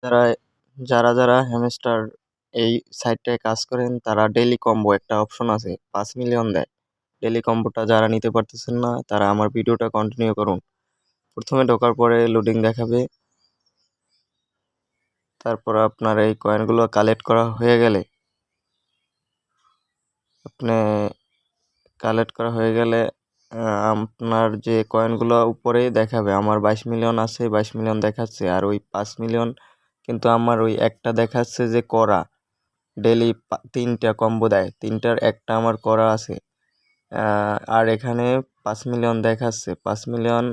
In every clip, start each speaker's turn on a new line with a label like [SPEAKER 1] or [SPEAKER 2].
[SPEAKER 1] যারা যারা হ্যামস্টার এই সাইটটায় কাজ করেন তারা ডেইলি কম্বো একটা অপশন আছে 5 মিলিয়ন দেয়। ডেইলি কম্বোটা যারা নিতে পারতেছেন না তারা আমার ভিডিওটা কন্টিনিউ করুন। প্রথমে ঢোকার পরে লোডিং দেখাবে, তারপর আপনার এই কয়েনগুলো কালেক্ট করা হয়ে গেলে আপনি আপনার যে কয়েনগুলো উপরে দেখাবে আমার 22 মিলিয়ন আছে, 22 মিলিয়ন দেখাচ্ছে। আর ওই 5 মিলিয়ন কিন্তু আমার ওই একটা দেখাচ্ছে যে করা ডেলি 3টা কম্বো দেয়, 3টার একটা আমার করা আছে। আর এখানে 5 মিলিয়ন দেখাচ্ছে। 5 মিলিয়ন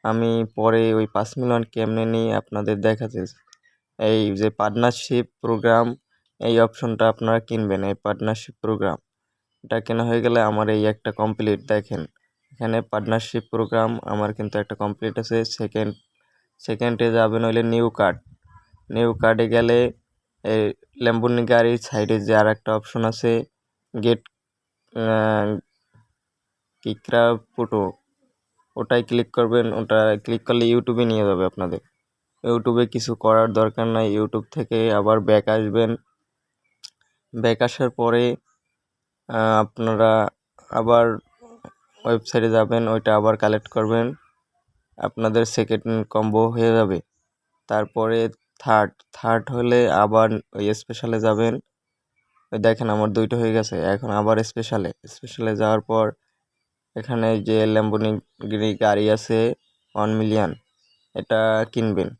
[SPEAKER 1] আমি পরে ওই 5 মিলিয়ন কেমনে নিয়ে আপনাদের দেখাতে। এই যে পার্টনারশিপ প্রোগ্রাম, এই অপশনটা আপনারা কিনবেন। এই পার্টনারশিপ প্রোগ্রাম এটা কেনা হয়ে গেলে আমার এই একটা কমপ্লিট দেখেন। এখানে পার্টনারশিপ প্রোগ্রাম আমার কিন্তু একটা কমপ্লিট আছে। সেকেন্ডে যাবেন হইলে নিউ কার্ডে গেলে এই ল্যাম্বরগিনি গাড়ির সাইডে যে আর একটা অপশন আছে গেট কিকরা ফটো, ওটাই ক্লিক করবেন। ওটা ক্লিক করলে ইউটিউবে নিয়ে যাবে আপনাদের। ইউটিউবে কিছু করার দরকার নাই, ইউটিউব থেকে আবার ব্যাক আসবেন। ব্যাক আসার পরে আপনারা আবার ওয়েবসাইটে যাবেন, ওইটা আবার কালেক্ট করবেন, আপনাদের সেকেন্ড কম্বো হয়ে যাবে। তারপরে থার্ড হলে আবার ওই স্পেশালে যাবেন। ওই দেখেন আমার 2টা হয়ে গেছে। এখন আবার স্পেশালে যাওয়ার পর এখানে যে ল্যাম্বরগিনি গাড়ি আছে 1 মিলিয়ন, এটা কিনবেন।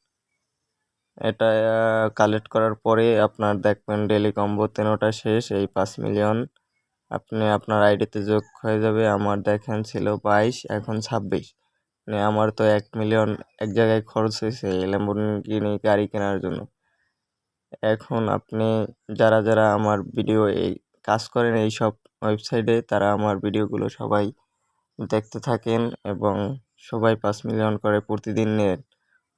[SPEAKER 1] এটা কালেক্ট করার পরে আপনার দেখবেন ডেলি কম্বো 13টা শেষ। এই 5 মিলিয়ন আপনি আপনার আইডিতে যোগ হয়ে যাবে। আমার দেখেন ছিল 22, এখন 26। মানে আমার তো 1 মিলিয়ন এক জায়গায় খরচ হয়েছে এই ল্যাম্বরগিনি গাড়ি কেনার জন্য। এখন আপনি যারা আমার ভিডিও এই কাজ করেন এই সব ওয়েবসাইটে, তারা আমার ভিডিওগুলো সবাই দেখতে থাকেন এবং সবাই 5 মিলিয়ন করে প্রতিদিন নেন।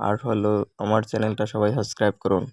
[SPEAKER 1] আর হলো আমার চ্যানেলটা সবাই সাবস্ক্রাইব করুন।